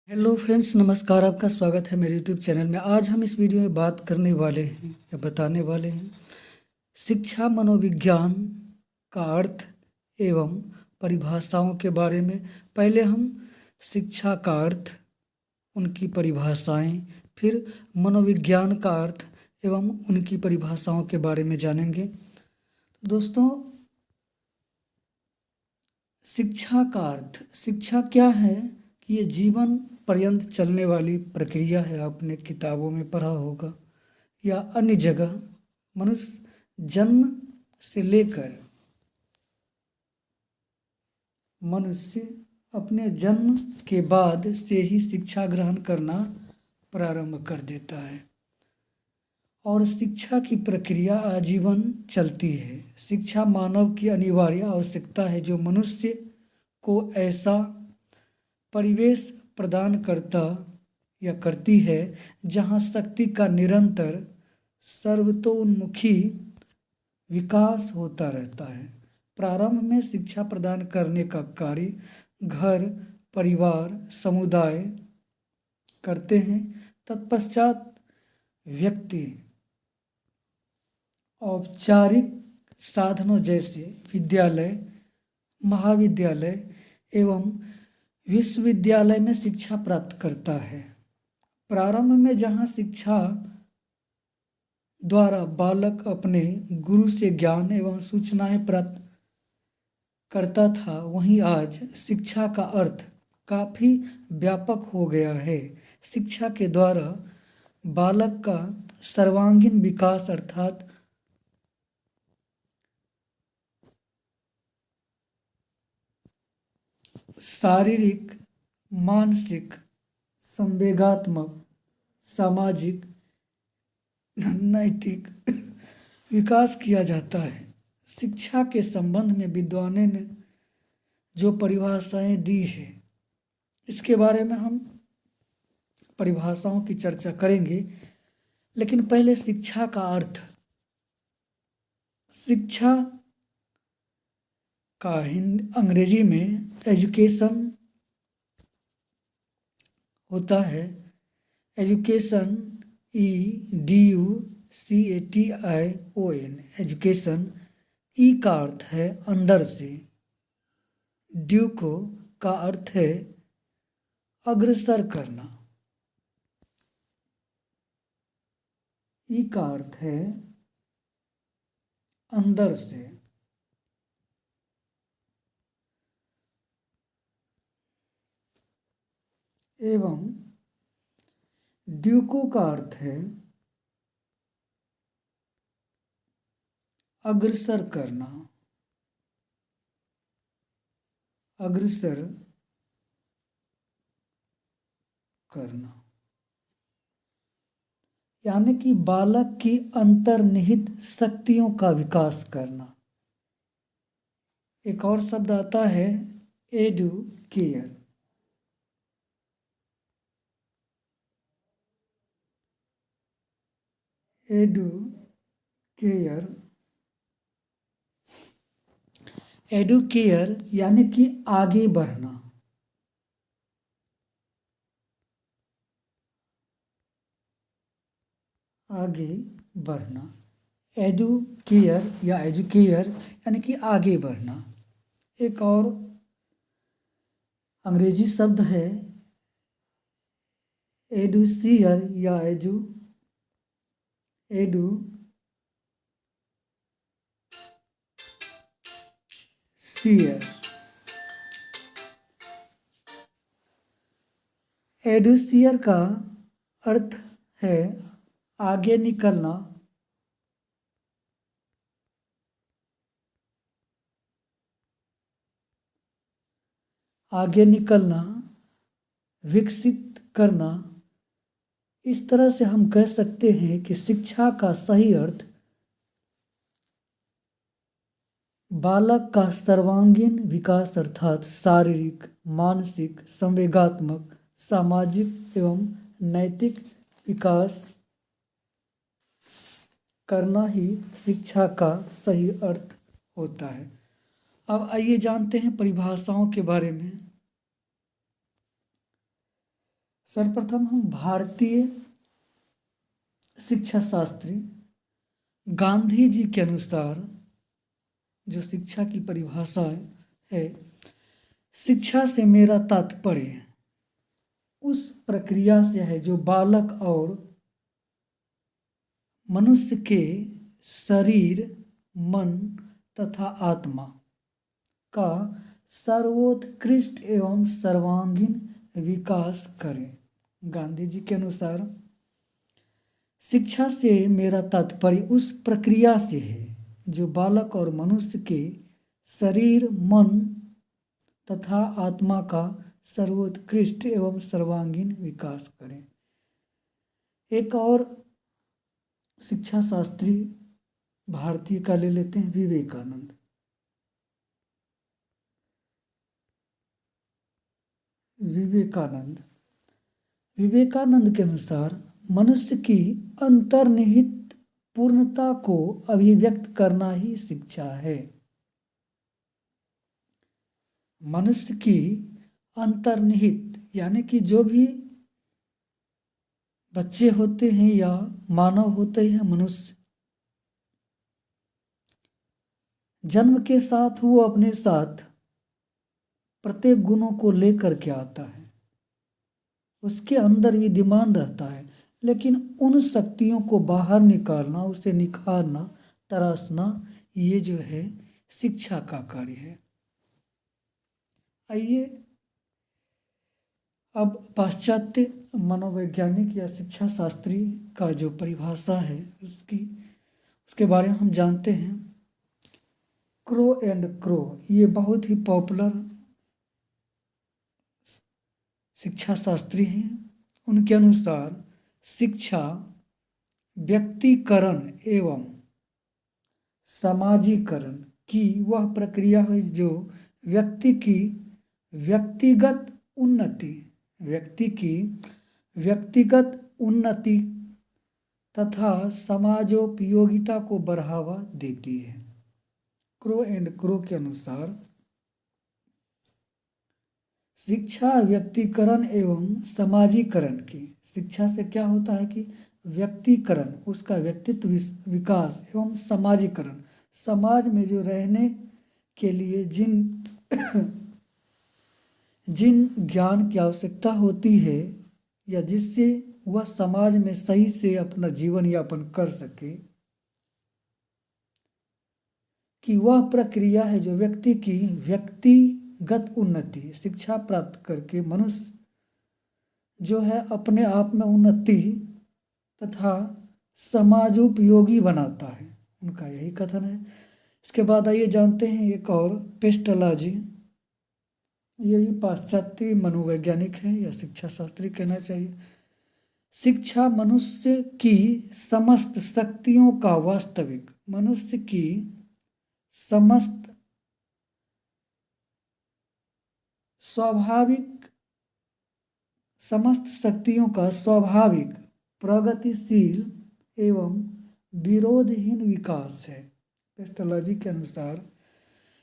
Hello friends, नमस्कार। आपका स्वागत है मेरे यूट्यूब चैनल में। आज हम इस वीडियो में बात करने वाले हैं या बताने वाले हैं शिक्षा मनोविज्ञान का अर्थ एवं परिभाषाओं के बारे में। पहले हम शिक्षा का अर्थ, उनकी परिभाषाएं, फिर मनोविज्ञान का अर्थ एवं उनकी परिभाषाओं के बारे में जानेंगे। दोस्तों, शिक्षा का अर्थ, शिक्षा क्या है कि ये जीवन पर्यंत चलने वाली प्रक्रिया है। आपने किताबों में पढ़ा होगा या अन्य जगह। मनुष्य जन्म से लेकर मनुष्य अपने जन्म के बाद से ही शिक्षा ग्रहण करना प्रारंभ कर देता है और शिक्षा की प्रक्रिया आजीवन चलती है। शिक्षा मानव की अनिवार्य आवश्यकता है जो मनुष्य को ऐसा परिवेश प्रदान करता या करती है जहाँ शक्ति का निरंतर सर्वतोन्मुखी विकास होता रहता है। प्रारंभ में शिक्षा प्रदान करने का कार्य घर, परिवार, समुदाय करते हैं। तत्पश्चात व्यक्ति औपचारिक साधनों जैसे विद्यालय, महाविद्यालय एवं विश्वविद्यालय में शिक्षा प्राप्त करता है। प्रारंभ में जहाँ शिक्षा द्वारा बालक अपने गुरु से ज्ञान एवं सूचनाएं प्राप्त करता था, वहीं आज शिक्षा का अर्थ काफ़ी व्यापक हो गया है। शिक्षा के द्वारा बालक का सर्वांगीण विकास अर्थात शारीरिक, मानसिक, संवेगात्मक, सामाजिक, नैतिक विकास किया जाता है। शिक्षा के संबंध में विद्वानों ने जो परिभाषाएं दी है, इसके बारे में हम परिभाषाओं की चर्चा करेंगे। लेकिन पहले शिक्षा का अर्थ। शिक्षा का अंग्रेजी में एजुकेशन होता है। Education, EDUCATION, education. ई का अर्थ है अंदर से। ड्यूको का अर्थ है अग्रसर करना। ई का अर्थ है अंदर से। एवं ड्यूको का अर्थ है अग्रसर करना। अग्रसर करना यानी कि बालक की अंतर्निहित शक्तियों का विकास करना। एक और शब्द आता है एडुकेयर। एडुकेयर एडुकेयर यानी कि आगे बढ़ना। आगे बढ़ना। एडुकेयर या एजुकेयर यानी कि आगे बढ़ना। एक और अंग्रेजी शब्द है एडुसियर या एडुसियर। एडुसियर का अर्थ है आगे निकलना, आगे निकलना, विकसित करना। इस तरह से हम कह सकते हैं कि शिक्षा का सही अर्थ बालक का सर्वांगीण विकास अर्थात शारीरिक, मानसिक, संवेगात्मक, सामाजिक एवं नैतिक विकास करना ही शिक्षा का सही अर्थ होता है। अब आइए जानते हैं परिभाषाओं के बारे में। सर्वप्रथम हम भारतीय शिक्षा शास्त्री गांधी जी के अनुसार जो शिक्षा की परिभाषा है, शिक्षा से मेरा तात्पर्य उस प्रक्रिया से है जो बालक और मनुष्य के शरीर, मन तथा आत्मा का सर्वोत्कृष्ट एवं सर्वांगीण विकास करे। गांधी जी के अनुसार शिक्षा से मेरा तात्पर्य उस प्रक्रिया से है जो बालक और मनुष्य के शरीर, मन तथा आत्मा का सर्वोत्कृष्ट एवं सर्वांगीण विकास करे। एक और शिक्षा शास्त्री भारतीय का ले लेते हैं, विवेकानंद। विवेकानंद के अनुसार मनुष्य की अंतर्निहित पूर्णता को अभिव्यक्त करना ही शिक्षा है। मनुष्य की अंतर्निहित यानी कि जो भी बच्चे होते हैं या मानव होते हैं, मनुष्य जन्म के साथ वो अपने साथ प्रत्येक गुणों को लेकर के आता है, उसके अंदर विद्यमान रहता है, लेकिन उन शक्तियों को बाहर निकालना, उसे निखारना, तराशना, ये जो है शिक्षा का कार्य है। आइए अब पाश्चात्य मनोवैज्ञानिक या शिक्षा शास्त्री का जो परिभाषा है उसके बारे में हम जानते हैं। क्रो एंड क्रो, ये बहुत ही पॉपुलर शिक्षा शास्त्री हैं। उनके अनुसार शिक्षा व्यक्तिकरण एवं समाजीकरण की वह प्रक्रिया है जो व्यक्ति की व्यक्तिगत उन्नति तथा समाजोपयोगिता को बढ़ावा देती है। क्रो एंड क्रो के अनुसार शिक्षा व्यक्तिकरण एवं समाजीकरण की, शिक्षा से क्या होता है कि व्यक्तिकरण, उसका व्यक्तित्व विकास एवं समाजीकरण, समाज में जो रहने के लिए जिन ज्ञान की आवश्यकता होती है या जिससे वह समाज में सही से अपना जीवन यापन कर सके, कि वह प्रक्रिया है जो व्यक्ति की व्यक्तिगत उन्नति, शिक्षा प्राप्त करके मनुष्य जो है अपने आप में उन्नति तथा समाजोपयोगी बनाता है, उनका यही कथन है। इसके बाद आइए जानते हैं एक और पेस्टोलॉजी, ये भी पाश्चात्य मनोवैज्ञानिक है या शिक्षा शास्त्री कहना चाहिए। शिक्षा मनुष्य की समस्त शक्तियों का वास्तविक, मनुष्य की समस्त शक्तियों का स्वाभाविक, प्रगतिशील एवं विरोधहीन विकास है। पेस्टोलॉजी के अनुसार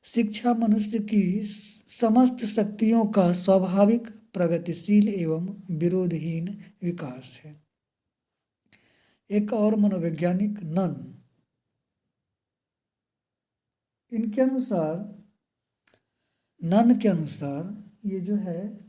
शिक्षा मनुष्य की समस्त शक्तियों का स्वाभाविक, प्रगतिशील एवं विरोधहीन विकास है। एक और मनोवैज्ञानिक नन, इनके अनुसार, नन के अनुसार ये जो है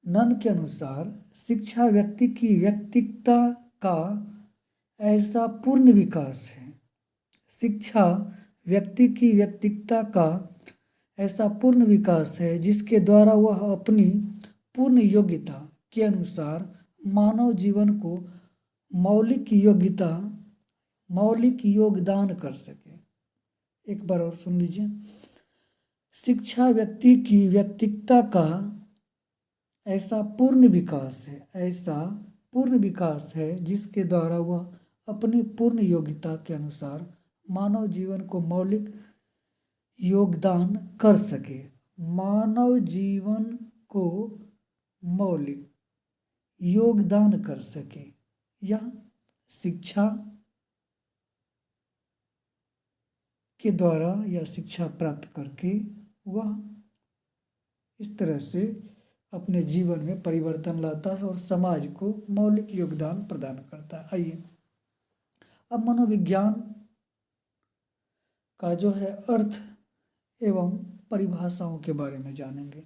नन के अनुसार शिक्षा व्यक्ति की व्यक्तित्व का ऐसा पूर्ण विकास है। शिक्षा व्यक्ति की व्यक्तित्व का ऐसा पूर्ण विकास है जिसके द्वारा वह अपनी पूर्ण योग्यता के अनुसार मानव जीवन को मौलिक योगदान कर सके। एक बार और सुन लीजिए। शिक्षा व्यक्ति की व्यक्तित्व का ऐसा पूर्ण विकास है जिसके द्वारा वह अपनी पूर्ण योग्यता के अनुसार मानव जीवन को मौलिक योगदान कर सके। मानव जीवन को मौलिक योगदान कर सके, यह शिक्षा के द्वारा या शिक्षा प्राप्त करके वह इस तरह से अपने जीवन में परिवर्तन लाता है और समाज को मौलिक योगदान प्रदान करता है। आइए अब मनोविज्ञान का जो है अर्थ एवं परिभाषाओं के बारे में जानेंगे।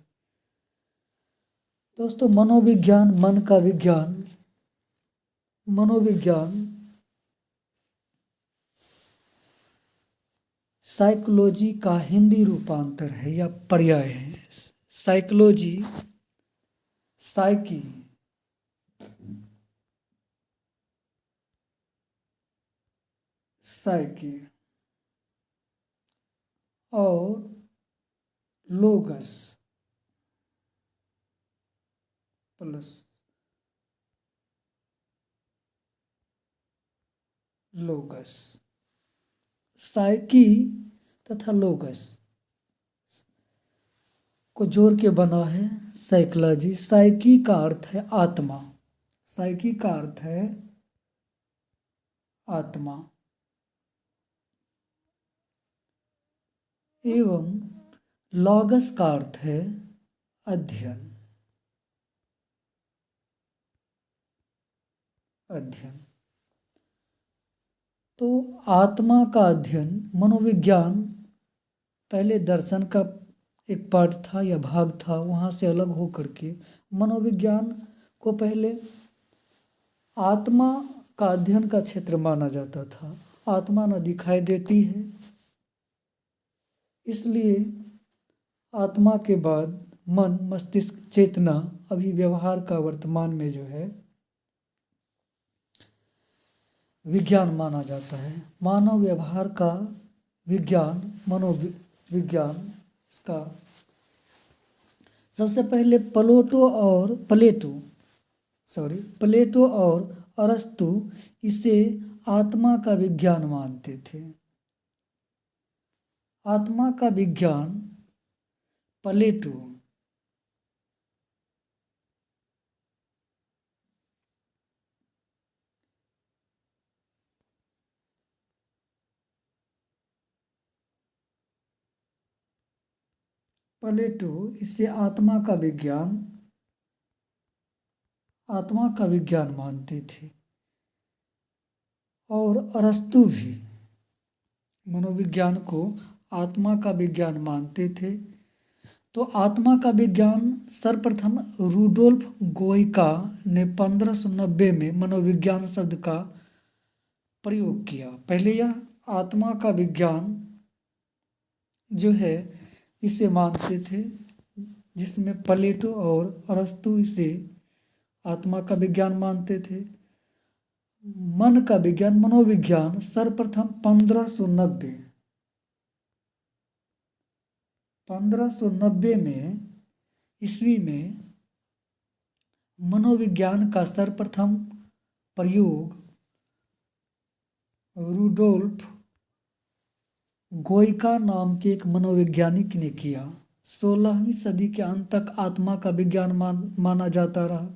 दोस्तों, मनोविज्ञान, मन का विज्ञान, मनोविज्ञान साइकोलॉजी का हिंदी रूपांतर है या पर्याय है। साइकोलॉजी, साइकी, साइकी और लोगस प्लस लोगस, साइकी तथा लोगस को जोड़ के बना है साइकोलॉजी। साइकी का अर्थ है आत्मा, साइकी का अर्थ है आत्मा एवं लॉगस का अर्थ है अध्ययन, अध्ययन। तो आत्मा का अध्ययन, मनोविज्ञान पहले दर्शन का एक पार्ट था या भाग था, वहाँ से अलग हो करके मनोविज्ञान को पहले आत्मा का अध्ययन का क्षेत्र माना जाता था। आत्मा न दिखाई देती है, इसलिए आत्मा के बाद मन, मस्तिष्क, चेतना, अभी व्यवहार का वर्तमान में जो है विज्ञान माना जाता है। मानव व्यवहार का विज्ञान, मनोविज्ञान, इसका सबसे पहले प्लेटो और अरस्तु इसे आत्मा का विज्ञान मानते थे। आत्मा का विज्ञान प्लेटो इसे आत्मा का विज्ञान मानते थे और अरस्तु भी मनोविज्ञान को आत्मा का विज्ञान मानते थे। तो आत्मा का विज्ञान सर्वप्रथम रूडोल्फ गोइका ने 1590 में मनोविज्ञान शब्द का प्रयोग किया। पहले यह आत्मा का विज्ञान जो है इसे मानते थे, जिसमें प्लेटो और अरस्तु इसे आत्मा का विज्ञान मानते थे। मन का विज्ञान, मनोविज्ञान सर्वप्रथम 1590 में ईस्वी में मनोविज्ञान का सर्वप्रथम प्रयोग रूडोल्फ गोइका नाम के एक मनोवैज्ञानिक ने किया। 16वीं सदी के अंत तक आत्मा का विज्ञान माना जाता रहा।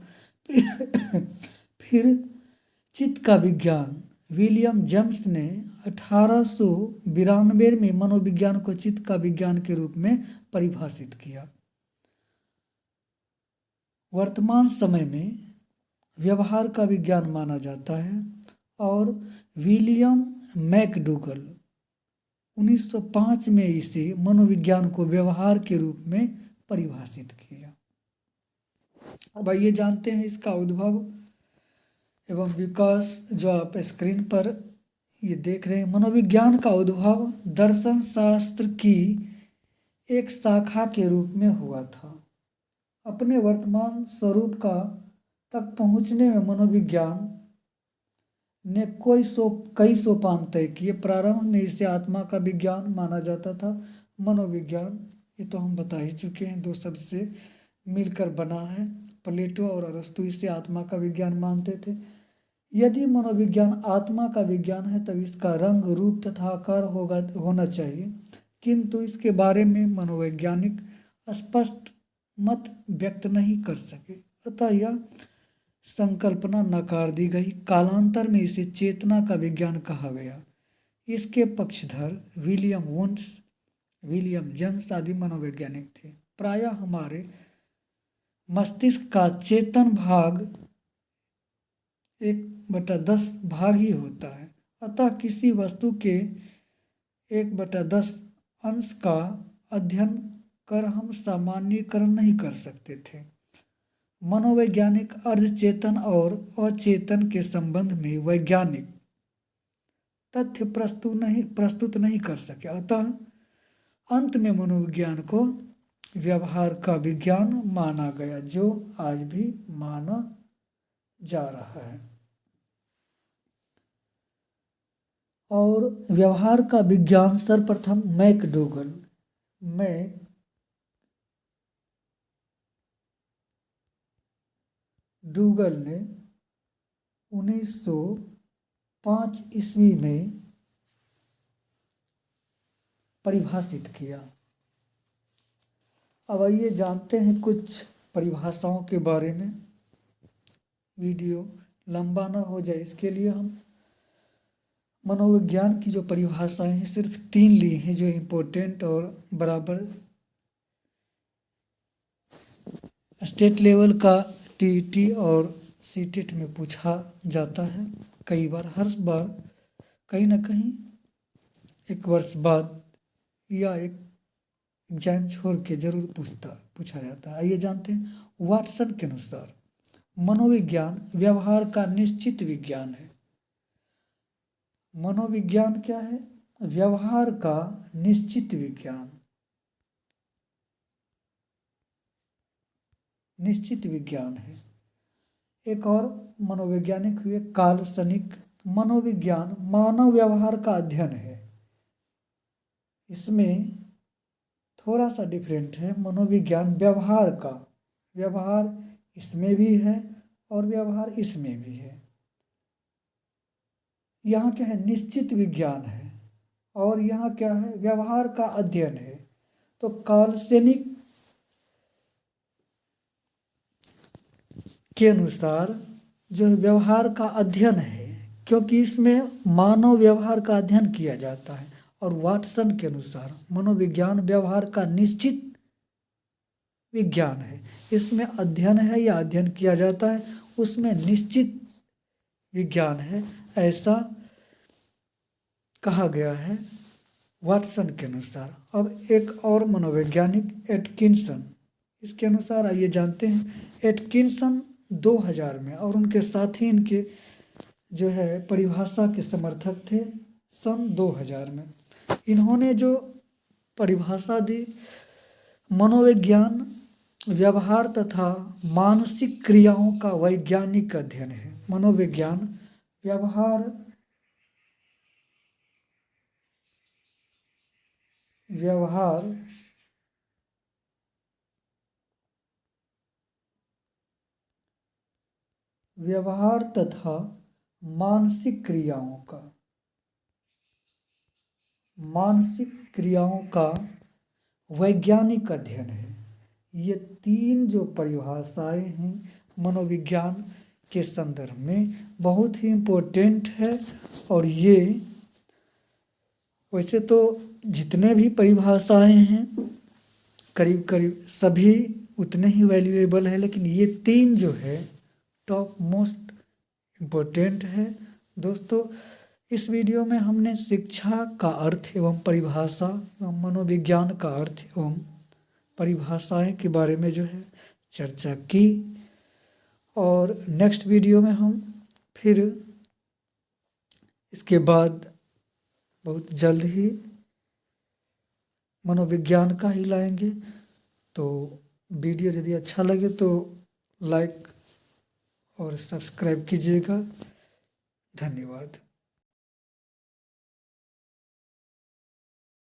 फिर चित्त का विज्ञान विलियम जेम्स ने 1892 में मनोविज्ञान को चित्त का विज्ञान के रूप में परिभाषित किया। वर्तमान समय में व्यवहार का विज्ञान माना जाता है और विलियम मैकडूगल 1905 में इसे मनोविज्ञान को व्यवहार के रूप में परिभाषित किया। अब आइए जानते हैं इसका उद्भव एवं विकास। जो आप स्क्रीन पर ये देख रहे हैं, मनोविज्ञान का उद्भव दर्शन शास्त्र की एक शाखा के रूप में हुआ था। अपने वर्तमान स्वरूप का तक पहुँचने में मनोविज्ञान ने कई सोपान तय किए। प्रारंभ में इसे आत्मा का विज्ञान माना जाता था। मनोविज्ञान ये तो हम बता ही चुके हैं, दो शब्द से मिलकर बना है। प्लेटो और अरस्तु इसे आत्मा का विज्ञान मानते थे। यदि मनोविज्ञान आत्मा का विज्ञान है तब इसका रंग, रूप तथा आकार होना चाहिए, किंतु इसके बारे में मनोवैज्ञानिक स्पष्ट मत व्यक्त नहीं कर सके, अतः यह संकल्पना नकार दी गई। कालांतर में इसे चेतना का विज्ञान कहा गया। इसके पक्षधर विलियम वुंश, विलियम जेम्स आदि मनोवैज्ञानिक थे। प्रायः हमारे मस्तिष्क का चेतन भाग 1/10 भाग ही होता है, अतः किसी वस्तु के 1/10 अंश का अध्ययन कर हम सामान्यीकरण नहीं कर सकते थे। मनोवैज्ञानिक अर्धचेतन और अचेतन के संबंध में वैज्ञानिक तथ्य प्रस्तुत नहीं कर सके, अतः अंत में मनोविज्ञान को व्यवहार का विज्ञान माना गया, जो आज भी माना जा रहा है। और व्यवहार का विज्ञान सर्वप्रथम मैकडूगल ने 1905 ईस्वी में परिभाषित किया। अब आइए जानते हैं कुछ परिभाषाओं के बारे में। वीडियो लंबा ना हो जाए इसके लिए हम मनोविज्ञान की जो परिभाषाएं हैं सिर्फ 3 ली हैं, जो इम्पोर्टेंट और बराबर स्टेट लेवल का टीईटी और सीटेट में पूछा जाता है कई बार, हर बार कहीं ना कहीं 1 वर्ष बाद या एक एग्जाम छोड़ के जरूर पूछा जाता है। आइए जानते हैं। वाटसन के अनुसार मनोविज्ञान व्यवहार का निश्चित विज्ञान है। मनोविज्ञान क्या है? व्यवहार का निश्चित विज्ञान। निश्चित विज्ञान है। एक और मनोवैज्ञानिक हुए काल्पनिक। मनोविज्ञान मानव व्यवहार का अध्ययन है। इसमें थोड़ा सा डिफरेंट है। मनोविज्ञान व्यवहार इसमें भी है और व्यवहार इसमें भी है। यहाँ क्या है? निश्चित विज्ञान है और यहाँ क्या है? व्यवहार का अध्ययन है। तो काल्पनिक के अनुसार जो व्यवहार का अध्ययन है, क्योंकि इसमें मानव व्यवहार का अध्ययन किया जाता है। और वाटसन के अनुसार मनोविज्ञान व्यवहार का निश्चित विज्ञान है। इसमें अध्ययन है या अध्ययन किया जाता है, उसमें निश्चित विज्ञान है, ऐसा कहा गया है वाटसन के अनुसार। अब एक और मनोवैज्ञानिक एटकिंसन, इसके अनुसार आइए जानते हैं। एटकिंसन 2000 में और उनके साथी इनके जो है परिभाषा के समर्थक थे सन 2000 में। इन्होंने जो परिभाषा दी, मनोविज्ञान व्यवहार तथा मानसिक क्रियाओं का वैज्ञानिक अध्ययन है। मनोविज्ञान व्यवहार तथा मानसिक क्रियाओं का वैज्ञानिक अध्ययन है। ये 3 जो परिभाषाएं हैं मनोविज्ञान के संदर्भ में बहुत ही इम्पोर्टेंट है। और ये वैसे तो जितने भी परिभाषाएं हैं करीब करीब सभी उतने ही वैल्यूएबल है, लेकिन ये 3 जो है टॉप मोस्ट इम्पोर्टेंट है। दोस्तों, इस वीडियो में हमने शिक्षा का अर्थ एवं परिभाषा एवं मनोविज्ञान का अर्थ एवं परिभाषाएं के बारे में जो है चर्चा की। और नेक्स्ट वीडियो में हम फिर इसके बाद बहुत जल्द ही मनोविज्ञान का ही लाएंगे। तो वीडियो यदि अच्छा लगे तो लाइक और सब्सक्राइब कीजिएगा। धन्यवाद।